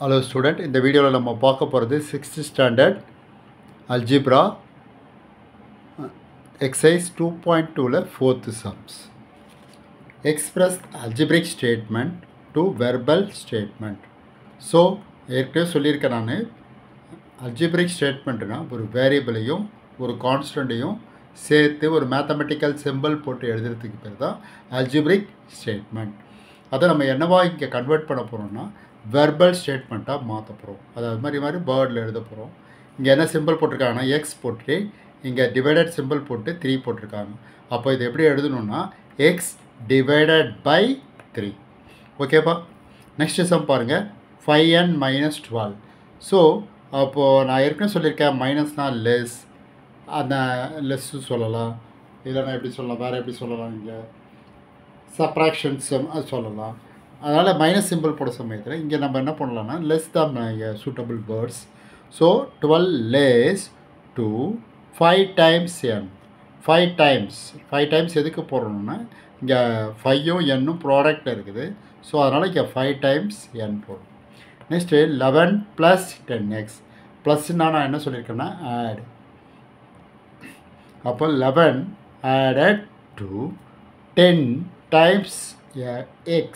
Hello student, இந்த வீடியோவில் நம்ம பார்க்க போகிறது 6th standard algebra exercise 2.2ல 4th sums. Express algebraic statement to verbal statement. So ஏற்கனவே சொல்லியிருக்கேன் நான் algebraic statementனா ஒரு வேரியபிளையும் ஒரு கான்ஸ்டண்ட்டையும் சேர்த்து ஒரு மேத்தமெட்டிக்கல் சிம்பிள் போட்டு எழுதுறதுக்கு பேர் தான் algebraic statement. அதை நம்ம என்னவா இங்கே கன்வெர்ட் பண்ண போகிறோம்னா வெர்பல் ஸ்டேட்மெண்ட்டாக மாற்ற போகிறோம். அதாவது மாதிரி வேர்டில் எழுத போகிறோம். இங்கே என்ன சிம்பிள் போட்டிருக்காங்கன்னா எக்ஸ் போட்டு இங்கே டிவைடட் சிம்பிள் போட்டு 3 போட்டிருக்காங்க. அப்போ இது எப்படி எழுதணும்னா எக்ஸ் டிவைடட் பை 3. ஓகேப்பா. நெக்ஸ்ட் சம் பாருங்கள் 5n - 12. ஸோ அப்போது நான் ஏற்கனவே சொல்லியிருக்கேன் மைனஸ்னால் லெஸ், அந்த லெஸ்ஸு சொல்லலாம், இல்லைன்னா எப்படி சொல்லலாம், வேறு எப்படி சொல்லலாம், இங்கே சப்ராக்ஷன்ஸ் அது சொல்லலாம். அதனால் மைனஸ் சிம்பிள் போட சமயத்தில் இங்கே நம்ம என்ன பண்ணலாம்னா லெஸ் தான் suitable words. So 12 less to 5 times n. 5 times எதுக்கு போடுறோம்னா இங்கே 5ம் nனும் ப்ராடக்ட் இருக்குது. ஸோ அதனால் இங்கே 5 times n போடும். Next 11 + 10x. ப்ளஸ்னால் நான் என்ன சொல்லியிருக்கேன்னா ஆட். அப்போ 11 added to 10 times x.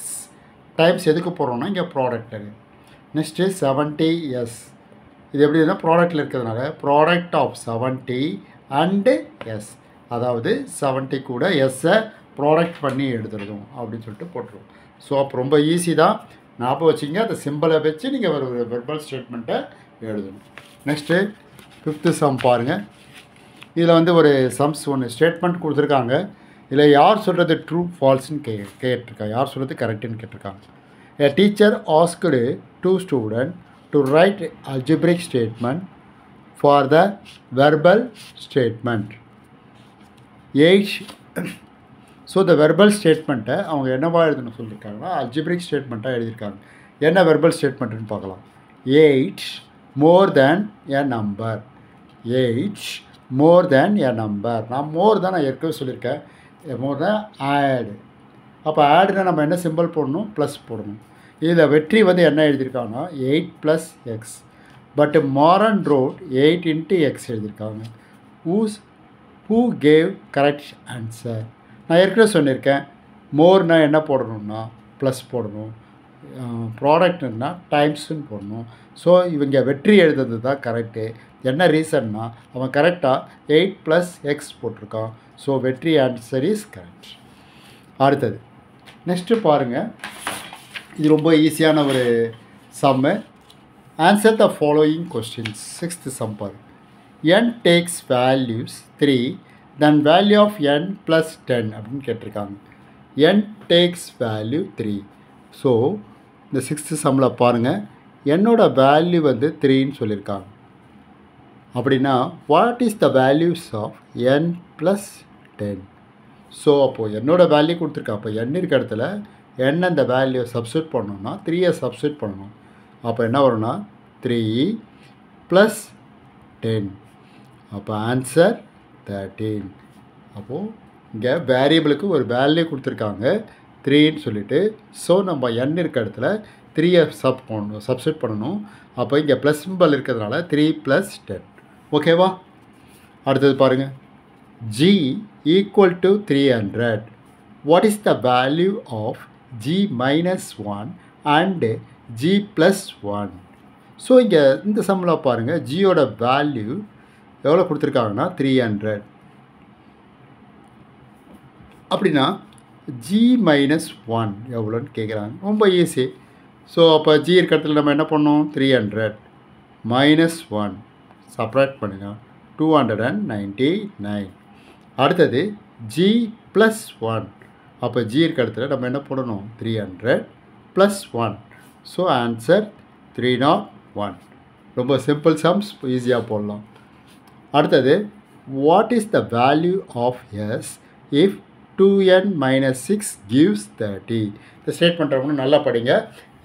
Times எதுக்கு போடுறோம்னா இங்கே ப்ராடக்ட் இருக்குது. Next 70s. இது எப்படி இருந்தால் ப்ராடக்டில் இருக்கிறதுனால ப்ராடக்ட் ஆஃப் 70 அண்டு எஸ், அதாவது 70 கூட எஸ்ஸை ப்ராடக்ட் பண்ணி எடுத்துருதும் அப்படின்னு சொல்லிட்டு போட்டுருவோம். ஸோ அப்போ ரொம்ப ஈஸி தான், ஞாபகம் வச்சிங்க. அந்த சிம்பிளை வச்சு நீங்கள் ஒரு வெர்பல் ஸ்டேட்மெண்ட்டை எழுதணும். நெக்ஸ்ட்டு 5th சம் பாருங்கள். இதில் ஒரு சம்ஸ் ஒன்று ஸ்டேட்மெண்ட் கொடுத்துருக்காங்க. இதில் யார் சொல்கிறது ட்ரூ ஃபால்ஸ்ன்னு கேட்டிருக்காங்க, யார் சொல்கிறது கரெக்டுன்னு கேட்டிருக்காங்க. A teacher asked 2 students to write algebraic statement for the verbal statement. So இந்த வெர்பல் ஸ்டேட்மெண்ட்டை அவங்க என்னவா எழுதுன்னு சொல்லியிருக்காங்கன்னா algebraic ஸ்டேட்மெண்ட்டாக எழுதியிருக்காங்க. என்ன வெர்பல் ஸ்டேட்மெண்ட்டுன்னு பார்க்கலாம். 8 more than a number. 8 more than a number. நான் மோர் தான் நான் ஏற்கனவே சொல்லியிருக்கேன். மோர் தான் ஆடு. அப்போ ஆடுனா நம்ம என்ன சிம்பிள் போடணும், ப்ளஸ் போடணும். இதில் வெற்றி என்ன எழுதியிருக்காங்கன்னா 8 + x. But Maran road 8 × x எழுதியிருக்காங்க. Who cave correct answer. நான் ஏற்கனவே சொல்லியிருக்கேன் மோர்னா என்ன போடணும்னா ப்ளஸ் போடணும், ப்ராடக்ட்னா டைம்ஸுன்னு போடணும். ஸோ இவங்க வெற்றி எழுதுறது தான் கரெக்டு. என்ன ரீசன்னா அவன் கரெக்டாக 8 + x போட்டிருக்கான். ஸோ வெற்றி ஆன்சர் இஸ் கரெக்ட். அடுத்தது நெக்ஸ்ட்டு பாருங்கள், இது ரொம்ப ஈஸியான ஒரு sum. Answer the following questions. 6th sum பாருங்கள். n takes values 3 then value of n + 10 அப்படின்னு கேட்டிருக்காங்க. n takes value 3. ஸோ இந்த 6th சம்மில் பாருங்கள், என்னோட வேல்யூ 3ன்னு சொல்லியிருக்காங்க. அப்படின்னா what is the values of n + 10. So அப்போது என்னோடய வேல்யூ கொடுத்துருக்கா. அப்போ n இருக்க இடத்துல n அந்த வேல்யூ சப்ஸ்டியூட் பண்ணணும்னா 3யை சப்ஸ்டியூட் பண்ணணும். அப்போ என்ன வரும்னா 3 + 10. அப்போ ஆன்சர் 13. அப்போது இங்கே வேரியபிளுக்கு ஒரு வேல்யூ கொடுத்துருக்காங்க 3ன்னு சொல்லிட்டு. ஸோ நம்ம n இருக்க இடத்துல 3யை சப்ஸ்டியூட் பண்ணணும். அப்போ இங்கே ப்ளஸ் சிம்பல் இருக்கிறதுனால 3 + 10. ஓகேவா. அடுத்தது பாருங்கள். g = 300. What is the value of g - 1 and g + 1? So இங்கே இந்த சம்மில் பாருங்கள், ஜியோட வேல்யூ எவ்வளோ கொடுத்துருக்காங்கன்னா 300. அப்படின்னா g - 1 எவ்வளோன்னு கேட்குறாங்க. ரொம்ப ஈஸி. ஸோ அப்போ ஜி இருக்க இடத்துல நம்ம என்ன பண்ணோம், 300 - 1 சப்ராக்ட் பண்ணுங்கள், 299. அடுத்தது g + 1. அப்போ ஜி இருக்க இடத்துல நம்ம என்ன போடணும், 300 + 1. So answer 301. ரொம்ப சிம்பிள் சம்ஸ், ஈஸியாக போடலாம். அடுத்தது what is the value of S if 2n - 6 gives 30. இந்த ஸ்டேட்மெண்ட் ஒன்று நல்லா படிங்க.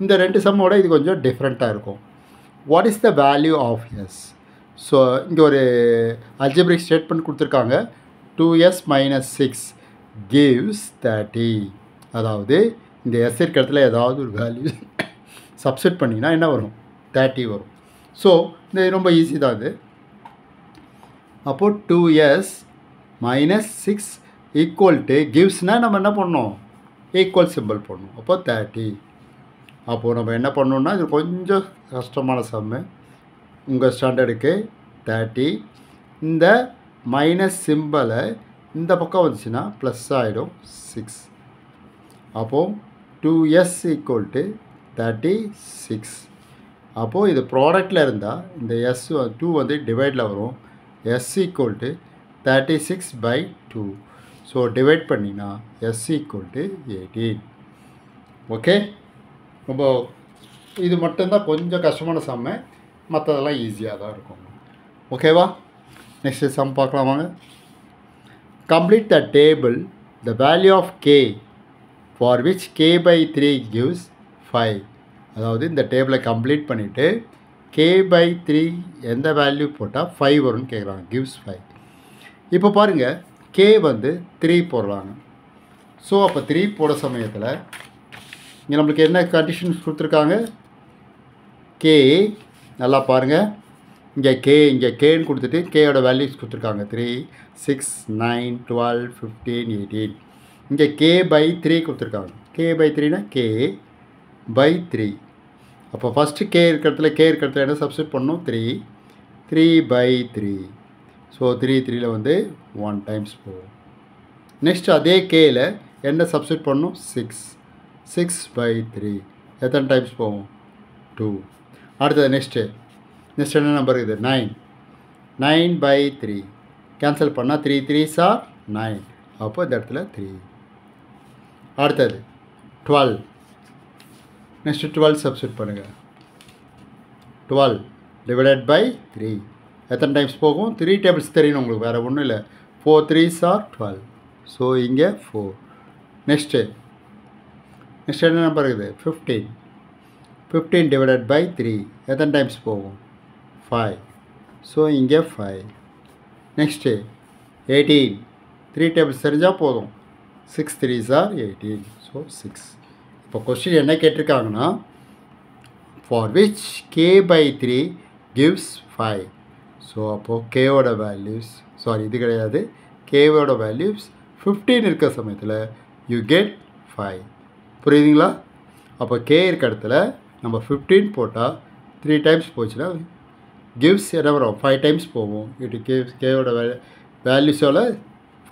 இந்த 2 சம்மோட இது கொஞ்சம் டிஃப்ரெண்ட்டாக இருக்கும். What is the value of S. So இங்கே ஒரு algebraic ஸ்டேட்மெண்ட் கொடுத்துருக்காங்க. 2s - 6 gives 30. அதாவது இந்த எஸ் இருக்க இடத்துல ஏதாவது ஒரு வேல்யூ சப்ஸ்டியூட் பண்ணிங்கன்னா என்ன வரும், 30 வரும். ஸோ இது ரொம்ப ஈஸி தான் இது. அப்போது 2s minus 6 ஈக்குவல் டு கிவ்ஸ்னால் நம்ம என்ன பண்ணணும், ஈக்குவல் சிம்பிள் பண்ணணும். அப்போது 30. அப்போது நம்ம என்ன பண்ணணுன்னா இது கொஞ்சம் கஷ்டமான சம்மு உங்கள் ஸ்டாண்டர்டுக்கு. 30 இந்த மைனஸ் சிம்பிளை இந்த பக்கம் வந்துச்சுன்னா ப்ளஸ் ஆகிடும் 6. அப்போது 2s ஈக்குவல் டு 36. அப்போது இது ப்ராடக்டில் இருந்தால் இந்த s 2 வந்து டிவைடில் வரும். s equal to 36/2. So divide பண்ணினா s ஈக்குவல் டு 18. ஓகே, ரொம்ப இது மட்டும்தான் கொஞ்சம் கஷ்டமான சம்மு, மற்றதெல்லாம் ஈஸியாக தான் இருக்கும். ஓகேவா, நெக்ஸ்ட்டு சம் பார்க்கலாம் வாங்க. Complete the table the value of k for which k/3 gives 5. அதாவது இந்த டேபிளை கம்ப்ளீட் பண்ணிவிட்டு k/3 எந்த வேல்யூ போட்டால் 5 வரும்னு கேட்குறாங்க. gives 5. இப்போ பாருங்கள், k வந்து 3 போடுறாங்க. ஸோ அப்போ 3 போட சமயத்தில் இங்கே நம்மளுக்கு என்ன கண்டிஷன்ஸ் கொடுத்துருக்காங்க, k நல்லா பாருங்கள், இங்கே கேன்னு கொடுத்துட்டு கேயோட வேல்யூஸ் கொடுத்துருக்காங்க. 3, 6, 9, 12, 15, 18. இங்கே k/3 கொடுத்துருக்காங்க. k/3னா k/3. அப்போ ஃபஸ்ட்டு k இருக்கிறதுல என்ன சப்ஸ்டிட் பண்ணணும், 3/3. ஸோ 3 வந்து 1 டைம்ஸ் போகும். நெக்ஸ்ட் அதே கேயில் என்ன சப்ஸ்டிட் பண்ணணும், 6/3. எத்தனை டைம்ஸ் போகும், 2. அடுத்தது நெக்ஸ்ட் என்ன நம்பர் இது, 9/3. கேன்சல் பண்ணால் 3 3s are 9. அப்போ இந்த இடத்துல 3. அடுத்தது 12. நெக்ஸ்ட்டு 12 சப்ஸ்டிட் பண்ணுங்கள். 12 டிவைடட் பை 3 எத்தனை டைம்ஸ் போகும், 3 டேபிள்ஸ் தெரியணும் உங்களுக்கு, வேறு ஒன்றும் இல்லை. 4 3s are 12. ஸோ இங்கே 4. நெக்ஸ்ட்டு என்ன நம்பர் இருக்குது, 15. 15 டிவைடட் பை 3 எத்தனை டைம்ஸ் போகும், 5. ஸோ இங்கே 5. நெக்ஸ்ட்டு 18. 3 டேபிள்ஸ் தெரிஞ்சால் போதும். 6 3s are 18. ஸோ 6. இப்போ கொஸ்டின் என்ன கேட்டிருக்காங்கன்னா, for which k/3 gives 5. So அப்போது கேவோட வேல்யூஸ், இது கிடையாது, கேவோட வேல்யூஸ் 15 இருக்கிற சமயத்தில் யூ கெட் 5. புரியுதுங்களா? அப்போ கே இருக்க இடத்துல நம்ம 15 போட்டால் 3 டைம்ஸ் போச்சுன்னா கிவ்ஸ் என்ன வரும், 5 டைம்ஸ் போகும். இட் கிவ்ஸ் கேவோட வேல்யூஸோட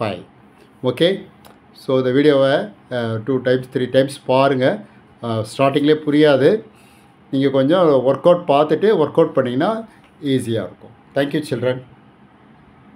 5. ஓகே, ஸோ இந்த வீடியோவை 2 டைம்ஸ் 3 டைம்ஸ் பாருங்கள். ஸ்டார்டிங்லேயே புரியாது, நீங்கள் கொஞ்சம் ஒர்க் அவுட் பார்த்துட்டு ஒர்க் அவுட் பண்ணிங்கன்னா ஈஸியாக இருக்கும். Thank you children.